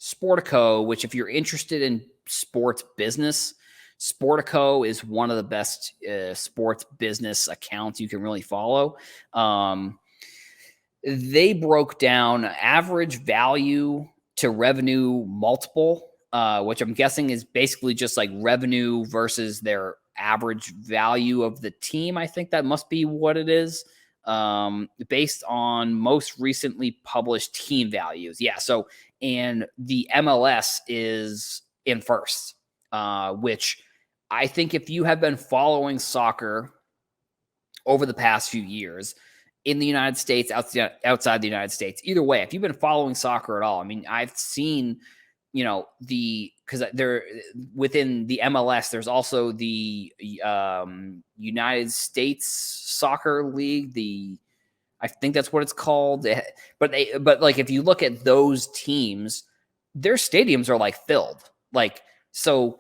Sportico, which if you're interested in sports business, Sportico is one of the best sports business accounts you can really follow. They broke down average value to revenue multiple, which I'm guessing is basically just like revenue versus their average value of the team. I think that must be what it is, based on most recently published team values. Yeah. So, and the MLS is in first, which I think if you have been following soccer over the past few years in the United States, outside the United States. Either way, if you've been following soccer at all, I mean, I've seen, because there within the MLS, there's also the United States Soccer League. I think that's what it's called. But like if you look at those teams, their stadiums are like filled, like so.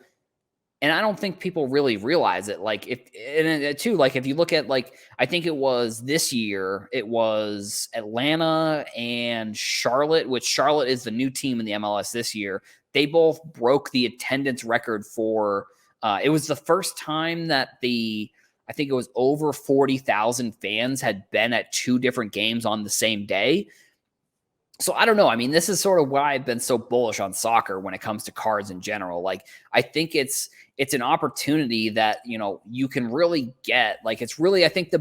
And I don't think people really realize it. Like if you look at I think it was this year, it was Atlanta and Charlotte, which Charlotte is the new team in the MLS this year. They both broke the attendance record for, it was the first time that I think it was over 40,000 fans had been at two different games on the same day. So I don't know. I mean, this is sort of why I've been so bullish on soccer when it comes to cards in general. Like, I think it's an opportunity that, you can really get. Like, it's really, I think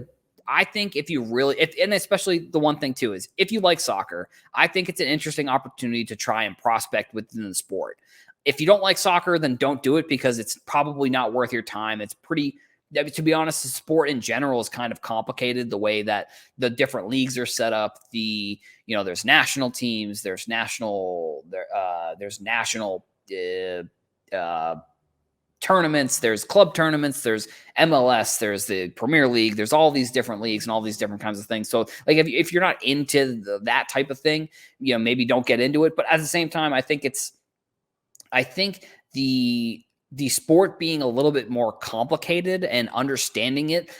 if you really, and especially the one thing too is if you like soccer, I think it's an interesting opportunity to try and prospect within the sport. If you don't like soccer, then don't do it because it's probably not worth your time. It's pretty, to be honest, the sport in general is kind of complicated, the way that the different leagues are set up. There's national teams, there's national tournaments, there's club tournaments, there's MLS, there's the Premier League, there's all these different leagues and all these different kinds of things. So like if you're not into that type of thing, maybe don't get into it. But at the same time, I think the sport being a little bit more complicated and understanding it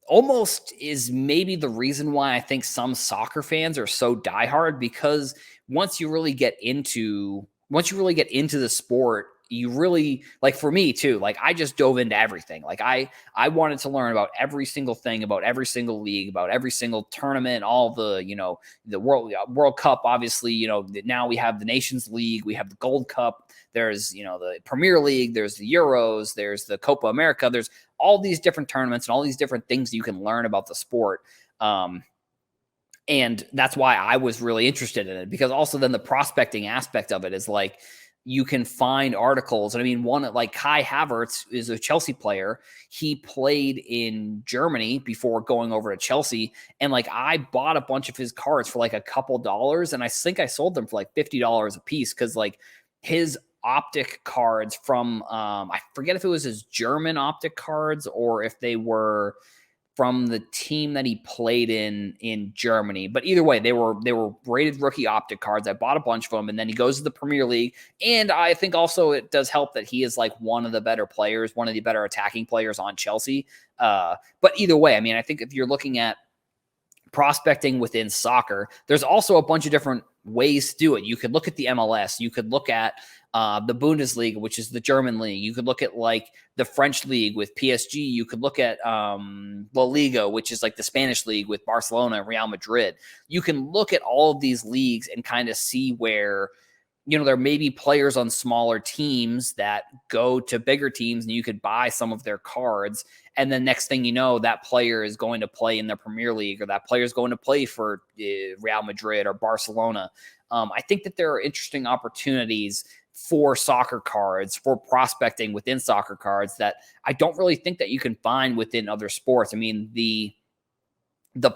almost is maybe the reason why I think some soccer fans are so diehard, because once you really get into the sport, you really, like, for me too, like I just dove into everything. Like I wanted to learn about every single thing, about every single league, about every single tournament, all the, the World Cup, obviously, now we have the Nations League, we have the Gold Cup, there's, the Premier League, there's the Euros, there's the Copa America, there's all these different tournaments and all these different things you can learn about the sport. And that's why I was really interested in it, because also then the prospecting aspect of it is like, you can find articles. And I mean, one like Kai Havertz is a Chelsea player. He played in Germany before going over to Chelsea. And like, I bought a bunch of his cards for like a couple dollars. And I think I sold them for like $50 a piece. Cause like his optic cards from, I forget if it was his German optic cards or if they were from the team that he played in Germany. But either way, they were rated rookie optic cards. I bought a bunch of them, and then he goes to the Premier League. And I think also it does help that he is like one of the better players, one of the better attacking players on Chelsea. But either way, I mean, I think if you're looking at prospecting within soccer, there's also a bunch of different ways to do it. You could look at the MLS. You could look at the Bundesliga, which is the German league. You could look at like the French league with PSG. You could look at La Liga, which is like the Spanish league with Barcelona and Real Madrid. You can look at all of these leagues and kind of see where, there may be players on smaller teams that go to bigger teams, and you could buy some of their cards. And then next thing you know, that player is going to play in the Premier League, or that player is going to play for Real Madrid or Barcelona. I think that there are interesting opportunities for soccer cards, for prospecting within soccer cards, that I don't really think that you can find within other sports. I mean, the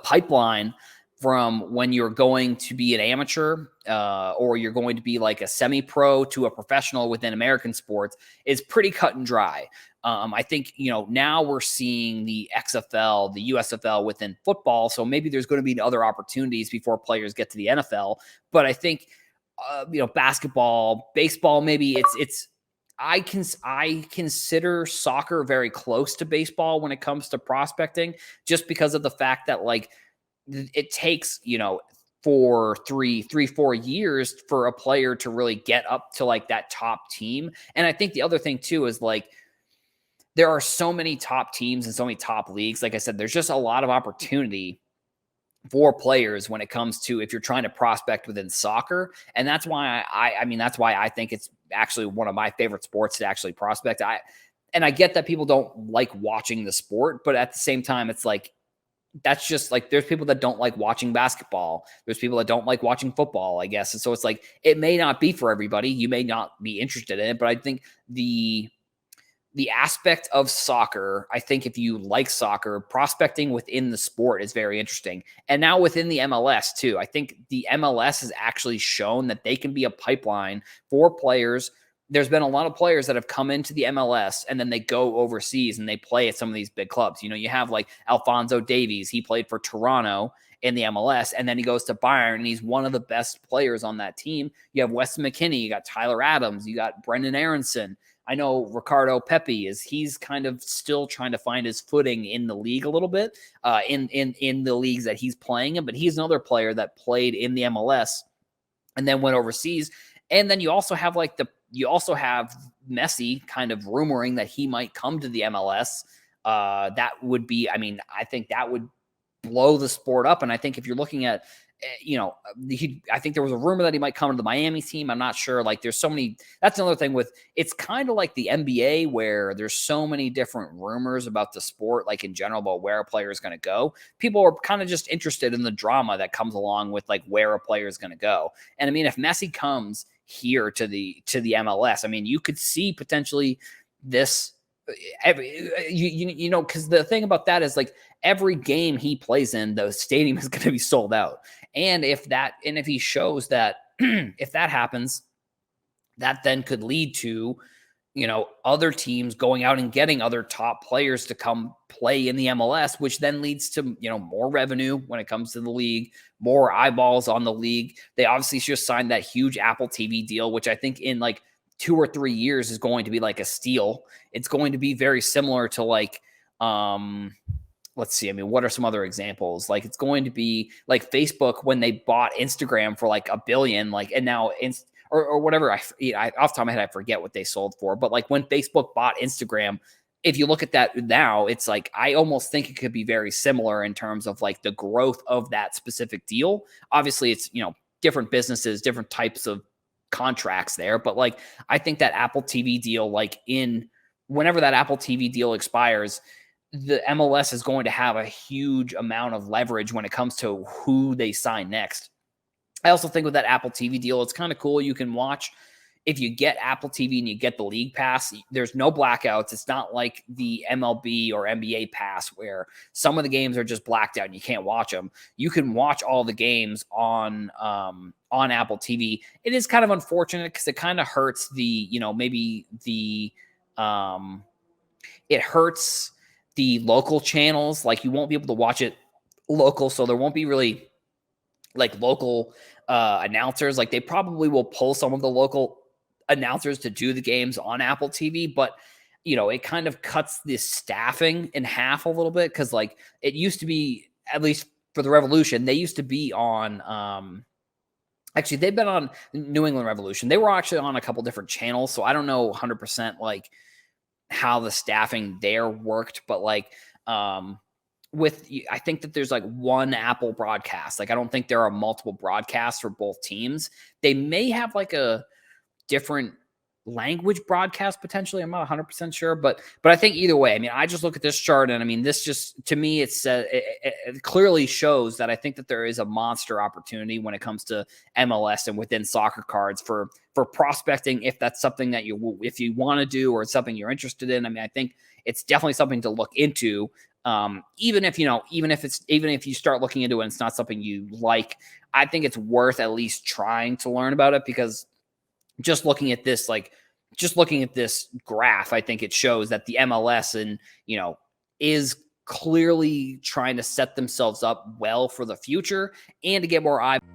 pipeline from when you're going to be an amateur or you're going to be like a semi-pro to a professional within American sports is pretty cut and dry. I think, now we're seeing the XFL, the USFL within football. So maybe there's going to be other opportunities before players get to the NFL. But I think, basketball, baseball, maybe I consider soccer very close to baseball when it comes to prospecting, just because of the fact that like it takes, for 4 years for a player to really get up to like that top team. And I think the other thing too is like there are so many top teams and so many top leagues. Like I said, there's just a lot of opportunity for players when it comes to if you're trying to prospect within soccer. And that's why I mean, that's why I think it's actually one of my favorite sports to actually prospect. And I get that people don't like watching the sport, but at the same time, it's like, that's just like, there's people that don't like watching basketball. There's people that don't like watching football, I guess. And so it's like, it may not be for everybody. You may not be interested in it, but I think the aspect of soccer, I think if you like soccer, prospecting within the sport is very interesting. And now within the MLS too, I think the MLS has actually shown that they can be a pipeline for players. There's been a lot of players that have come into the MLS and then they go overseas and they play at some of these big clubs. You know, you have like Alphonso Davies. He played for Toronto in the MLS, and then he goes to Bayern, and he's one of the best players on that team. You have Weston McKennie, you got Tyler Adams, you got Brendan Aronson. I know Ricardo Pepi he's kind of still trying to find his footing in the league a little bit, in the leagues that he's playing in, but he's another player that played in the MLS and then went overseas. And then you also have Messi kind of rumoring that he might come to the MLS. That would be, I mean, I think that would blow the sport up. And I think if you're looking at, I think there was a rumor that he might come to the Miami team. I'm not sure. Like, there's so many. That's another thing with it's kind of like the NBA where there's so many different rumors about the sport, like in general, about where a player is going to go. People are kind of just interested in the drama that comes along with like where a player is going to go. And I mean, if Messi comes here to the MLS, I mean, you could see potentially this. Because the thing about that is like every game he plays in, the stadium is going to be sold out. And if he shows that, if that happens, that then could lead to, other teams going out and getting other top players to come play in the MLS, which then leads to, more revenue when it comes to the league, more eyeballs on the league. They obviously just signed that huge Apple TV deal, which I think in like 2 or 3 years is going to be like a steal. It's going to be very similar to like, let's see. I mean, what are some other examples? Like, it's going to be like Facebook when they bought Instagram for like $1 billion, like, and now or whatever. I off the top of my head, I forget what they sold for. But like when Facebook bought Instagram, if you look at that now, it's like I almost think it could be very similar in terms of like the growth of that specific deal. Obviously, it's different businesses, different types of contracts there, but like I think that Apple TV deal, like whenever that Apple TV deal expires, the MLS is going to have a huge amount of leverage when it comes to who they sign next. I also think with that Apple TV deal, it's kind of cool. You can watch, if you get Apple TV and you get the league pass, there's no blackouts. It's not like the MLB or NBA pass where some of the games are just blacked out and you can't watch them. You can watch all the games on Apple TV. It is kind of unfortunate because it kind of hurts it hurts the local channels. Like, you won't be able to watch it local, so there won't be really like local announcers. Like, they probably will pull some of the local announcers to do the games on Apple TV, but it kind of cuts the staffing in half a little bit, because like it used to be, at least for the Revolution, they used to be on actually they've been on New England Revolution. They were actually on a couple different channels, so I don't know 100% like how the staffing there worked, but like I think that there's like one Apple broadcast. Like, I don't think there are multiple broadcasts for both teams. They may have like a different language broadcast potentially. I'm not 100% sure, but I think either way, I mean, I just look at this chart and I mean, this just, to me, it clearly shows that I think that there is a monster opportunity when it comes to MLS and within soccer cards for prospecting, if that's something that if you want to do, or it's something you're interested in. I mean, I think it's definitely something to look into. Even if you start looking into it and it's not something you like, I think it's worth at least trying to learn about it, because just looking at this graph, I think it shows that the MLS is clearly trying to set themselves up well for the future and to get more eyeballs.